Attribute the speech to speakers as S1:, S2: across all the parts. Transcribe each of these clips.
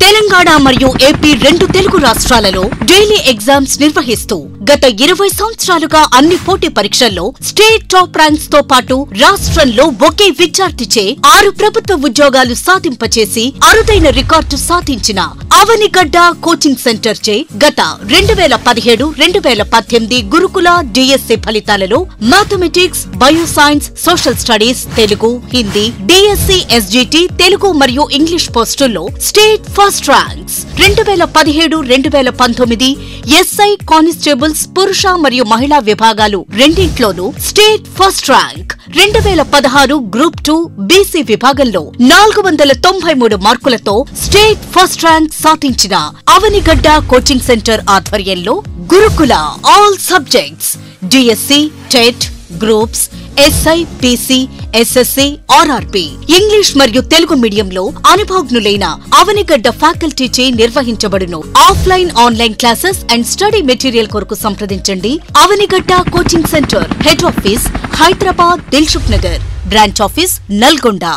S1: తెలంగాణ మరియు ఏపీ రెండు తెలుగు రాష్ట్రాలలో డైలీ ఎగ్జామ్స్ నిర్వహిస్తూ గత 20 సంవత్సరాలుగా అన్ని పోటీ పరీక్షల్లో స్టేట్ టాప్ ర్యాంక్స్ తో పాటు రాష్ట్రంలో ఒకే విద్యార్థిచే 6 ప్రభుత్వ ఉద్యోగాలు సాధింపచేసి అరుదైన రికార్డు సాధించిన అవనిగడ్డ కోచింగ్ సెంటర్ చే గత 2017-2018 గురుకుల డిఎస్సి ఫలితాలలో mathematics, bioscience, social studies, Telugu, Hindi, DSC, SGT, Telugu మరియు ఇంగ్లీష్ పోస్టుల్లో state first ranks 2017-2019 SI constables పురుష మరియు మహిళా విభాగాలు రెండింట్లోనూ state first rank 2016 group 2 BC విభాగంలో 493 మార్కులతో స్టేట్ ఫస్ట్ ర్యాంక్ సాధించిన అవనిగడ్డ కోచింగ్ సెంటర్ ఆధ్వర్యంలో గురుకుల all subjects DSC, TET, groups, SI, PC, SSC, RRP, English మరియు తెలుగు మీడియంలో అనుభవజ్ఞులైన అవనిగడ్డ ఫ్యాకల్టీచే నిర్వహించబడును. Offline, online classes and study material కొరకు సంప్రదించండి. Avanigadda coaching centre, head office Hyderabad, Dilsukh Nagar, branch office Nalgonda.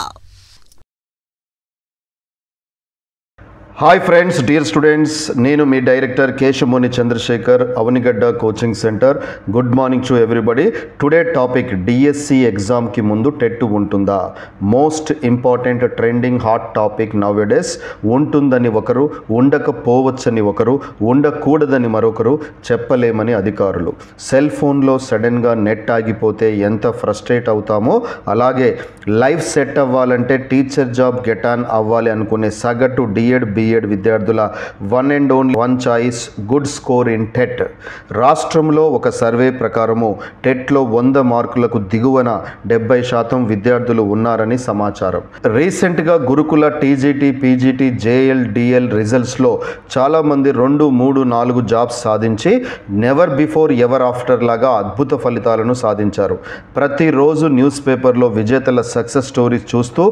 S2: Hi friends, dear students, నేను మీ director Keshamuni Chandrashekar, Avanigadda coaching centre. Good morning to everybody. Today topic DSC ఎగ్జామ్కి ముందు టెట్ ఉంటుందా? Most important trending hot topic now days. ఉంటుందని ఒకరు, ఉండకపోవచ్చని ఒకరు, ఉండకూడదని మరొకరు, చెప్పలేమని అధికారులు. సెల్ ఫోన్లో సడన్గా నెట్ ఆగిపోతే ఎంత ఫ్రస్ట్రేట్ అవుతామో, అలాగే లైఫ్ సెట్ అవ్వాలంటే టీచర్ జాబ్ గెట్ ఆన్ అవ్వాలి అనుకునే సగటు డిఎడ్ విద్యార్థుల one and only one choice good score in TET. రాష్ట్రంలో ఒక సర్వే ప్రకారము టెట్లో 100 మార్కులకు దిగువన 70% విద్యార్థులు ఉన్నారని సమాచారం. రీసెంట్గా గురుకుల టీజీటీ, పీజీటీ, జేఎల్, డిఎల్ రిజల్ట్స్లో చాలామంది 2, 3, 4 జాబ్స్ సాధించి నెవర్ బిఫోర్ ఎవర్ ఆఫ్టర్ లాగా అద్భుత ఫలితాలను సాధించారు. ప్రతిరోజు న్యూస్ పేపర్లో విజేతల సక్సెస్ స్టోరీస్ చూస్తూ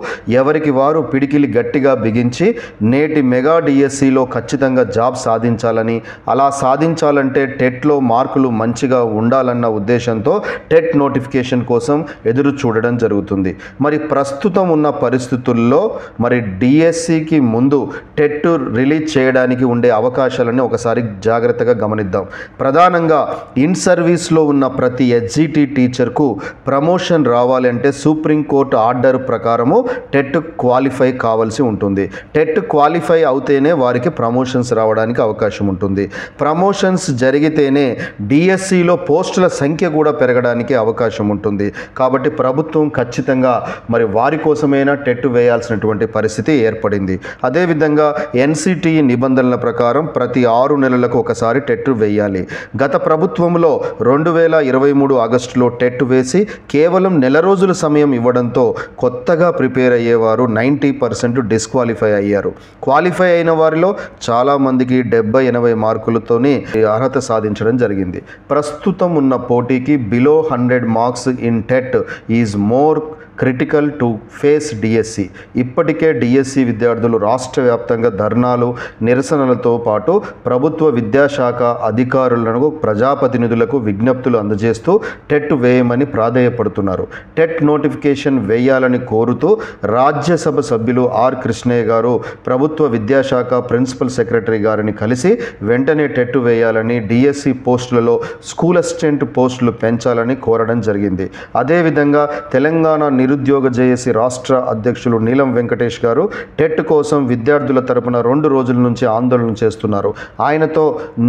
S2: ఎవరికి వారు పిడికిలి గట్టిగా బిగించి నేటి మెగా డిఎస్సిలో ఖచ్చితంగా జాబ్ సాధించాలని, అలా సాధించాలంటే టెట్లో మార్కులు మంచిగా ఉండాలన్న ఉద్దేశంతో టెట్ నోటిఫికేషన్ కోసం ఎదురు చూడడం జరుగుతుంది. మరి ప్రస్తుతం ఉన్న పరిస్థితుల్లో మరి డిఎస్సికి ముందు టెట్ రిలీజ్ చేయడానికి ఉండే అవకాశాలని ఒకసారి జాగ్రత్తగా గమనిద్దాం. ప్రధానంగా ఇన్ సర్వీస్లో ఉన్న ప్రతి ఎస్జిటి టీచర్కు ప్రమోషన్ రావాలి అంటే సుప్రీంకోర్టు ఆర్డర్ ప్రకారము టెట్ క్వాలిఫై కావాల్సి ఉంటుంది. టెట్ క్వాలిఫై అవుతేనే వారికి ప్రమోషన్స్ రావడానికి అవకాశం ఉంటుంది. ప్రమోషన్స్ జరిగితేనే డిఎస్సిలో పోస్టుల సంఖ్య కూడా పెరగడానికి అవకాశం ఉంటుంది. కాబట్టి ప్రభుత్వం ఖచ్చితంగా మరి వారి కోసమైనా టెట్ వేయాల్సినటువంటి పరిస్థితి ఏర్పడింది. అదేవిధంగా ఎన్సిటిఈ నిబంధనల ప్రకారం ప్రతి 6 నెలలకు ఒకసారి టెట్ వేయాలి. గత ప్రభుత్వంలో 2023 ఆగస్టులో టెట్ వేసి కేవలం నెల రోజుల సమయం ఇవ్వడంతో కొత్తగా ప్రిపేర్ అయ్యేవారు 90% డిస్క్వాలిఫై అయ్యారు. క్వాలిఫై అయిన వారిలో చాలామందికి 70-80 మార్కులతోనే అర్హత సాధించడం జరిగింది. ప్రస్తుతం ఉన్న పోటీకి below 100 marks in TET is more critical to face DSC. ఇప్పటికే డిఎస్సి విద్యార్థులు రాష్ట్ర వ్యాప్తంగా ధర్నాలు, నిరసనలతో పాటు ప్రభుత్వ విద్యాశాఖ అధికారులను, ప్రజాప్రతినిధులకు విజ్ఞప్తులు అందజేస్తూ టెట్ వేయమని ప్రాధేయపడుతున్నారు. టెట్ నోటిఫికేషన్ వేయాలని కోరుతూ రాజ్యసభ సభ్యులు ఆర్ కృష్ణయ్య గారు ప్రభుత్వ విద్యాశాఖ ప్రిన్సిపల్ సెక్రటరీ గారిని కలిసి వెంటనే టెట్ వేయాలని, డిఎస్సి పోస్టులలో స్కూల్ అసిస్టెంట్ పోస్టులు పెంచాలని కోరడం జరిగింది. అదేవిధంగా తెలంగాణ నిరుద్యోగ జేఏసీ రాష్ట్ర అధ్యక్షులు నీలం వెంకటేష్ గారు టెట్ కోసం విద్యార్థుల తరపున 2 రోజుల నుంచి ఆందోళన చేస్తున్నారు. ఆయనతో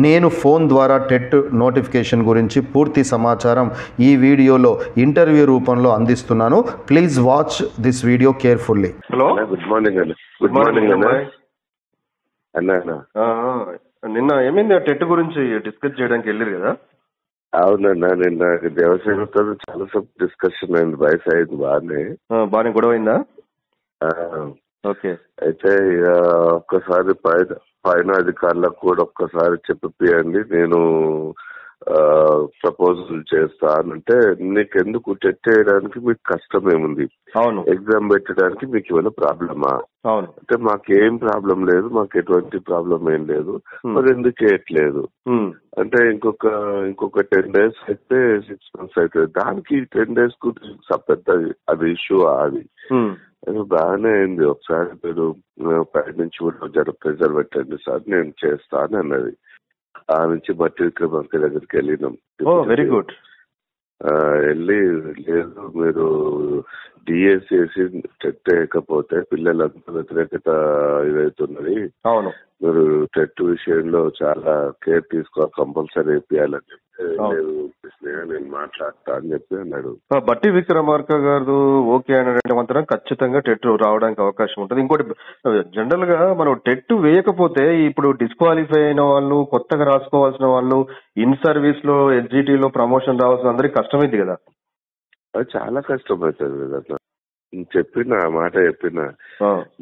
S2: నేను ఫోన్ ద్వారా టెట్ నోటిఫికేషన్ గురించి పూర్తి సమాచారం ఈ వీడియోలో ఇంటర్వ్యూ రూపంలో అందిస్తున్నాను. Please watch this video carefully.
S3: Hello, good morning అండి. గుడ్ మార్నింగ్ అన్న. నిన్న ఏమైంది టెట్ గురించి డిస్కస్ చేయడానికి వెళ్ళారు కదా?
S4: అవునన్నా, నిన్న దేవసేనతో చాలా సేపు డిస్కషన్ అయింది. వయసు అయింది, బాగానే
S3: గొడవ అయిందా? ఓకే.
S4: అయితే ఒక్కసారి పైన అధికారులకు కూడా ఒక్కసారి చెప్పియండి, నేను ప్రపోజల్ చేస్తానంటే నీకెందుకు టెట్ చేయడానికి మీకు కష్టం ఏముంది,
S3: అవును,
S4: ఎగ్జామ్ పెట్టడానికి మీకు ఏమైనా ప్రాబ్లమా?
S3: అవును
S4: అంటే మాకేం ప్రాబ్లం లేదు, మాకు ఎటువంటి ప్రాబ్లం ఏం లేదు, మరి ఎందుకు చేయట్లేదు అంటే ఇంకొక 10 days అయితే 6 months అవుతుంది. దానికి 10 days కు పెద్ద అది ఇష్యూ అది బాగానే అయింది. ఒకసారి మీరు పై నుంచి కూడా ప్రెజర్ పెట్టండి సార్, నేను చేస్తాను అన్నది. ఆ నుంచి బట్టి విక్రమార్క దగ్గరికి వెళ్ళినాం.
S3: Very good.
S4: వెళ్ళి లేదు మీరు డిఎస్సి టెట్ వేయకపోతే పిల్లలంతా వ్యతిరేకత ఇదవుతున్నది,
S3: అవును
S4: మీరు టెట్ విషయంలో చాలా కేర్ తీసుకోవాలి, కంపల్సరీ వేపియాలని చెప్పి నేను మాట్లాడతా అని చెప్పి అన్నాడు.
S3: బట్టి విక్రమార్క గారు ఓకే అన్నాడంటే మాత్రం ఖచ్చితంగా టెట్ రావడానికి అవకాశం ఉంటుంది. ఇంకోటి జనరల్ గా మనం టెట్ వేయకపోతే ఇప్పుడు డిస్క్వాలిఫై అయిన వాళ్ళు, కొత్తగా రాసుకోవాల్సిన వాళ్ళు, ఇన్ సర్వీస్ లో ఎస్జిటిలో ప్రమోషన్ రావాల్సిన అందరికి కష్టమైంది కదా.
S4: అది చాలా కష్టం అవుతుంది కదా. మాట చెప్పిన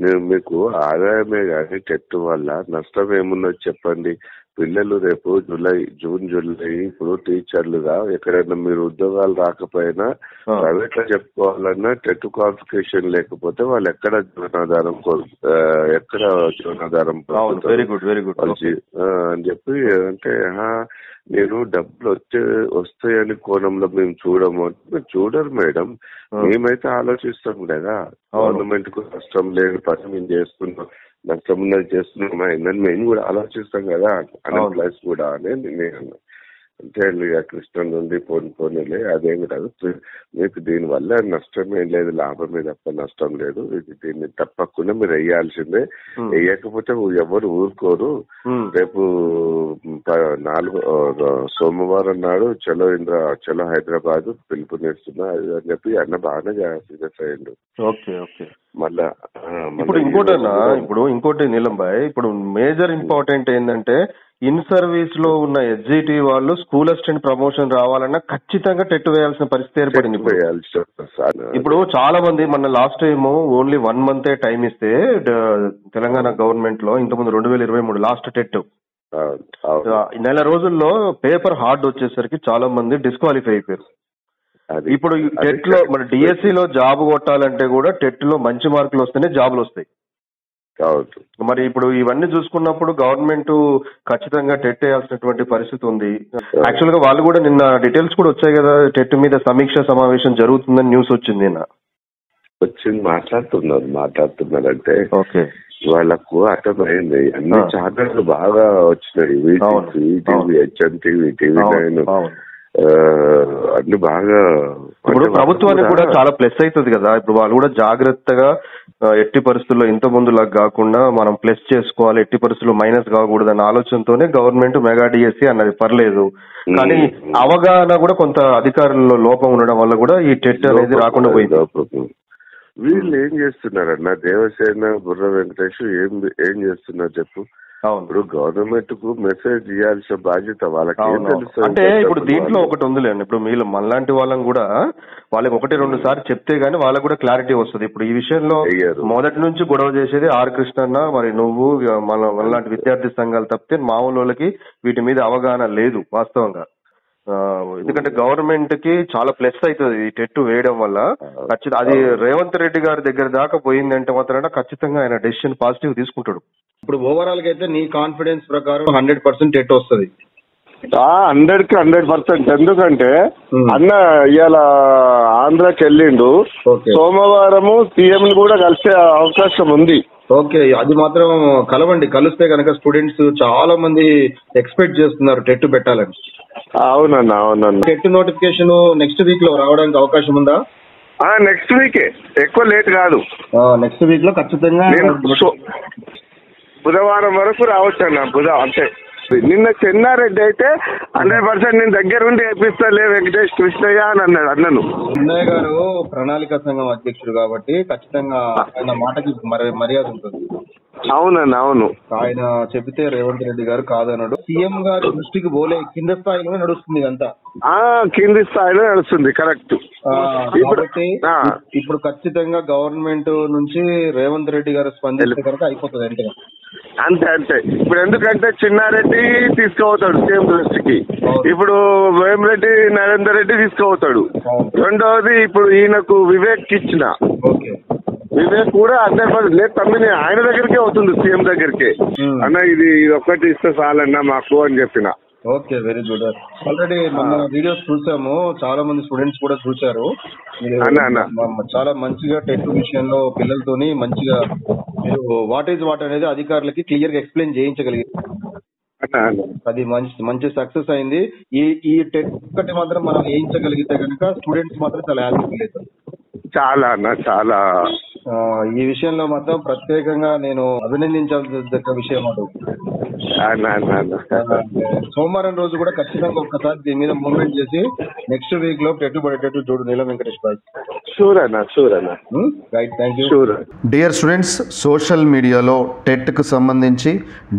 S4: నేను మీకు ఆదాయమే కానీ టెట్ వల్ల నష్టం ఏమున్నది చెప్పండి. పిల్లలు రేపు జూన్ జూలై ఇప్పుడు టీచర్లుగా ఎక్కడైనా మీరు ఉద్యోగాలు రాకపోయినా ప్రైవేట్ లో చెప్పుకోవాలన్నా టెట్ క్వాలిఫికేషన్ లేకపోతే వాళ్ళు ఎక్కడ జీవనాధారం అని చెప్పి అంటే నేను డబ్బులు వస్తాయని కోణంలో మేము చూడము అంటే చూడరు మేడం. మేమైతే ఆలోచిస్తాం కదా, గవర్నమెంట్ కు నష్టం లేని పని మేము చేస్తున్నాం, నష్టం ఉన్నది చేస్తున్నాం అయిందని మేము కూడా ఆలోచిస్తాం కదా, అన్ఎంప్లాయ్స్ కూడా అనేది నేను అంటే కృష్ణ నుండి పోనీలే అదేం కాదు, మీకు దీనివల్ల నష్టం ఏం లేదు, లాభమే తప్ప నష్టం లేదు, దీన్ని తప్పకుండా మీరు వేయాల్సిందే, వేయకపోతే ఎవరు ఊరుకోరు. రేపు 4 సోమవారం నాడు చలో హైదరాబాద్ పిలుపునిస్తున్నా అని చెప్పి అన్న బాగానే సీరియస్ అయ్యిండు. మళ్ళా
S3: ఇప్పుడు ఇంకోటి నీలంబాయ్, ఇప్పుడు మేజర్ ఇంపార్టెంట్ ఏంటంటే ఇన్ సర్వీస్ లో ఉన్న ఎస్జిటి వాళ్ళు స్కూల్ అసిస్టెంట్ ప్రమోషన్ రావాలన్నా ఖచ్చితంగా టెట్ వేయాల్సిన పరిస్థితి ఏర్పడింది. ఇప్పుడు చాలా మంది మన last time only 1 month time ఇస్తే తెలంగాణ గవర్నమెంట్ లో ఇంతకుముందు 2023 లాస్ట్ టెట్ నెల రోజుల్లో పేపర్ హార్డ్ వచ్చేసరికి చాలా మంది డిస్క్వాలిఫై అయిపోయారు. ఇప్పుడు టెట్ లో మన డిఎస్సి లో జాబ్ కొట్టాలంటే కూడా టెట్ లో మంచి మార్కులు వస్తేనే జాబులు వస్తాయి. మరి ఇప్పుడు ఇవన్నీ చూసుకున్నప్పుడు గవర్నమెంట్ ఖచ్చితంగా టెట్ వేయాల్సినటువంటి పరిస్థితి ఉంది. యాక్చువల్ గా వాళ్ళు కూడా నిన్న డీటెయిల్స్ కూడా వచ్చాయి కదా, టెట్ మీద సమీక్ష సమావేశం జరుగుతుందని న్యూస్ వచ్చింది నిన్న.
S4: మాట్లాడుతున్నారు అంటే వాళ్ళకు అర్థమైంది, అన్ని ఛానళ్ళు బాగా వచ్చినాయి, హెచ్ఎంటీవీ, టీవీ9 అన్ని బాగా.
S3: ఇప్పుడు ప్రభుత్వానికి కూడా చాలా ప్లస్ అవుతుంది కదా, ఇప్పుడు వాళ్ళు కూడా జాగ్రత్తగా ఎట్టి పరిస్థితుల్లో ఇంత ముందులాగా కాకుండా మనం ప్లస్ చేసుకోవాలి, ఎట్టి పరిస్థితుల్లో మైనస్ కాకూడదు అన్న ఆలోచనతోనే గవర్నమెంట్ మెగా డిఎస్సి అన్నది పర్లేదు. కానీ అవగాహన కూడా కొంత అధికారుల్లో లోపం ఉండడం వల్ల కూడా ఈ టెట్ అనేది రాకుండా పోయింది.
S4: వీళ్ళు ఏం చేస్తున్నారన్న, దేవసేన బుర్ర వెంకటేష్ ఏం చేస్తున్నారు చెప్పు. ఇప్పుడు గవర్నమెంట్ కు మెసేజ్ ఇవ్వాల్సిన బాధ్యత వాళ్ళకి ఏం తెలుసు
S3: అంటే ఇప్పుడు దీంట్లో ఒకటి ఉందిలేండి, ఇప్పుడు మీరు మనలాంటి వాళ్ళని కూడా వాళ్ళకి 1-2 సార్లు చెప్తే గానీ వాళ్ళకి కూడా క్లారిటీ వస్తుంది. ఇప్పుడు ఈ విషయంలో మొదటి నుంచి గొడవ చేసేది ఆర్ కృష్ణన్న, మరి నువ్వు మనలాంటి విద్యార్థి సంఘాలు తప్పితే మామూలు వాళ్ళకి వీటి మీద అవగాహన లేదు వాస్తవంగా. ఎందుకంటే గవర్నమెంట్ కి చాలా ప్లస్ అవుతుంది ఈ టెట్ వేయడం వల్ల. ఖచ్చితంగా అది రేవంత్ రెడ్డి గారి దగ్గర దాకా పోయిందంటే మాత్రం ఖచ్చితంగా ఆయన డెసిషన్ పాజిటివ్ తీసుకుంటాడు. ఇప్పుడు ఓవరాల్ గా అయితే నీ కాన్ఫిడెన్స్ ప్రకారం 100% టెట్ వస్తుంది.
S4: 100% ఎందుకంటే అన్న ఇవాళ ఆంధ్రాకి వెళ్ళిండు, సోమవారము సీఎం కూడా కలిసే అవకాశం ఉంది.
S3: ఓకే, అది మాత్రం కలవండి, కలిస్తే కనుక స్టూడెంట్స్ చాలా మంది ఎక్స్పెక్ట్ చేస్తున్నారు టెట్ పెట్టాలని.
S4: అవునన్నా
S3: టెట్ నోటిఫికేషన్ నెక్స్ట్ వీక్ లో రావడానికి అవకాశం ఉందా?
S4: నెక్స్ట్ వీకే, ఎక్కువ లేట్ కాదు.
S3: నెక్స్ట్ వీక్ లో ఖచ్చితంగా
S4: బుధవారం వరకు రావచ్చు అన్న. అంటే నిన్న చెన్నారెడ్డి అయితే 100% నేను దగ్గరుండి వేపిస్తాలే వెంకటేష్ కృష్ణయ్య అని అన్నాడు. అన్నను
S3: కృష్ణయ్య గారు ప్రణాళిక సంఘం అధ్యక్షుడు కాబట్టి ఖచ్చితంగా ఆయన మాటకి మర్యాద ఉంటుంది.
S4: అవును
S3: ఆయన చెబితే రేవంత్ రెడ్డి గారు కాదన్నాడు. సీఎం గారి దృష్టికి పోలే, కింద స్థాయిలో నడుస్తుంది అంతా.
S4: కింది స్థాయిలో నడుస్తుంది, కరెక్ట్.
S3: ఇప్పుడు ఖచ్చితంగా గవర్నమెంట్ నుంచి రేవంత్ రెడ్డి గారు స్పందిస్తే కనుక అయిపోతుంది
S4: అంతే. ఇప్పుడు ఎందుకంటే చిన్నారెడ్డి తీసుకుపోతాడు సీఎం దృష్టికి, ఇప్పుడు వేమిరెడ్డి నరేందర్ రెడ్డి తీసుకుపోతాడు. రెండవది ఇప్పుడు ఈయనకు వివేక్ ఇచ్చిన వివేక్ కూడా 100% లేదు తమ్మిని ఆయన దగ్గరికే అవుతుంది, సీఎం దగ్గరికి. అన్న ఇది ఒక్కటి ఇస్తే చాలన్నా మాకు అని చెప్పిన.
S3: Okay, very good. ఆల్రెడీ మన వీడియోస్ చూసాము, చాలా మంది స్టూడెంట్స్ కూడా చూశారు. మీరు చాలా మంచిగా టెట్ విషయంలో పిల్లలతోని మంచిగా మీరు వాట్ ఈజ్ వాట్ అనేది అధికారులకి క్లియర్ గా ఎక్స్ప్లెయిన్ చేయించగలిగారు. అది మంచి సక్సెస్ అయింది. ఈ టెట్ ఒక్కటి మాత్రం మనం వేయించగలిగితే కనుక స్టూడెంట్స్ మాత్రం చాలా హ్యాపీ ఫీల్ అవుతారు.
S4: చాలా
S3: ఈ విషయంలో మాత్రం ప్రత్యేకంగా నేను అభినందించాల్సిన విషయం సోమవారం రోజు కూడా ఖచ్చితంగా ఒక్కసారి దీని మీద మూవ్మెంట్ చేసి నెక్స్ట్ వీక్ లో పెట్టుబడేటట్టు చూడు నీలం వెంకటేష్ బాయ్.
S4: షూర్ అన్న.
S3: Right, thank you.
S2: Dear students, social మీడియాలో టెట్కు సంబంధించి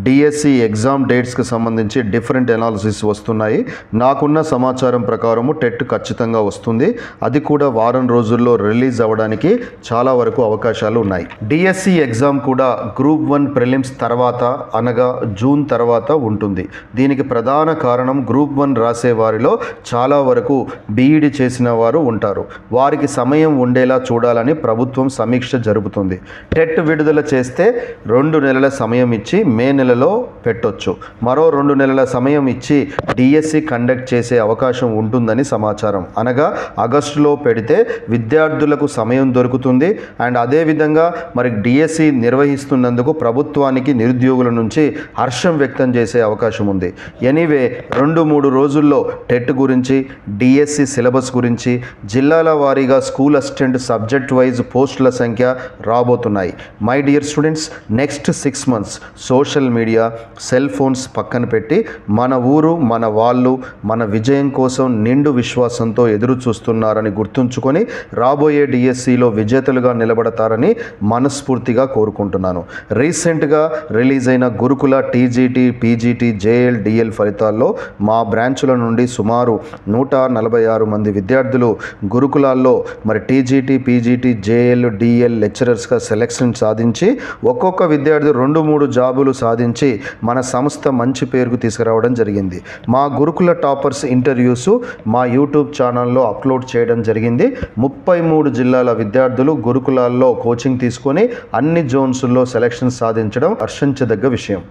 S2: డిఎస్సి ఎగ్జామ్ డేట్స్కి సంబంధించి డిఫరెంట్ అనాలిసిస్ వస్తున్నాయి. నాకున్న సమాచారం ప్రకారము టెట్ ఖచ్చితంగా వస్తుంది. అది కూడా వారం రోజుల్లో రిలీజ్ అవ్వడానికి చాలా వరకు అవకాశాలు ఉన్నాయి. డిఎస్సి ఎగ్జామ్ కూడా గ్రూప్ 1 ప్రిలిమ్స్ తర్వాత అనగా జూన్ తర్వాత ఉంటుంది. దీనికి ప్రధాన కారణం గ్రూప్ 1 రాసే వారిలో చాలా వరకు బీఈడి చేసిన వారు ఉంటారు. వారికి సమయం ఉండేలా చూడాలని ప్రభుత్వం సమీక్ష జరుపుతుంది. టెట్ విడుదల చేస్తే 2 నెలల సమయం ఇచ్చి మే నెలలో పెట్టొచ్చు. మరో 2 నెలల సమయం ఇచ్చి డిఎస్సి కండక్ట్ చేసే అవకాశం ఉంటుందని సమాచారం. అనగా ఆగస్టులో పెడితే విద్యార్థులకు సమయం దొరుకుతుంది. అండ్ అదేవిధంగా మరి డిఎస్సి నిర్వహిస్తున్నందుకు ప్రభుత్వానికి నిరుద్యోగుల నుంచి హర్షం వ్యక్తం చేసే అవకాశం ఉంది. ఎనీవే 2-3 రోజుల్లో టెట్ గురించి, డిఎస్సి సిలబస్ గురించి, జిల్లాల వారీగా స్కూల్ అసిస్టెంట్ సబ్జెక్ట్ వైజ్ పోస్టుల సంఖ్య రాబోతున్నాయి. My dear students, next 6 months social media, cell phones పక్కన పెట్టి మన ఊరు, మన వాళ్ళు, మన విజయం కోసం నిండు విశ్వాసంతో ఎదురు చూస్తున్నారని గుర్తుంచుకొని రాబోయే డిఎస్సిలో విజేతలుగా నిలబడతారని మనస్ఫూర్తిగా కోరుకుంటున్నాను. రీసెంట్గా రిలీజ్ అయిన గురుకుల టీజీటీ, పీజీటీ, జేఎల్, డిఎల్ ఫలితాల్లో మా బ్రాంచుల నుండి సుమారు 146 మంది విద్యార్థులు గురుకులాల్లో మరి టీజీటీ, పీజీటీ, జేఎల్, డిఎల్ లెక్చరర్స్గా సెలెక్షన్ సాధించి ఒక్కొక్క విద్యార్థి 2-3 జాబులు సాధించి మన సంస్థ మంచి పేరుకు తీసుకురావడం జరిగింది. మా గురుకుల టాపర్స్ ఇంటర్వ్యూస్ మా యూట్యూబ్ ఛానల్లో అప్లోడ్ చేయడం జరిగింది. 33 జిల్లాల విద్యార్థులు గురుకులాల్లో కోచింగ్ తీసుకొని అన్ని జోన్స్లో సెలెక్షన్ సాధించడం హర్షించదగ్గ విషయం.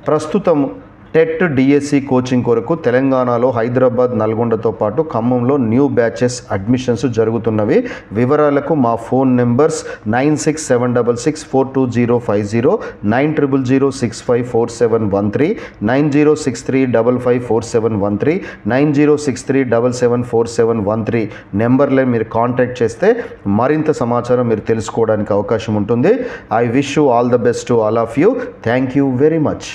S2: ప్రస్తుతం టెట్ డిఎస్సి కోచింగ్ కొరకు తెలంగాణలో హైదరాబాద్, నల్గొండతో పాటు ఖమ్మంలో న్యూ బ్యాచెస్ అడ్మిషన్స్ జరుగుతున్నవి. వివరాలకు మా ఫోన్ నెంబర్స్ 9676642050, 9000654713, 9063554713, 9063774713 నెంబర్లే మీరు కాంటాక్ట్ చేస్తే మరింత సమాచారం మీరు తెలుసుకోవడానికి అవకాశం ఉంటుంది. I wish you all the best to all of you. Thank you very much.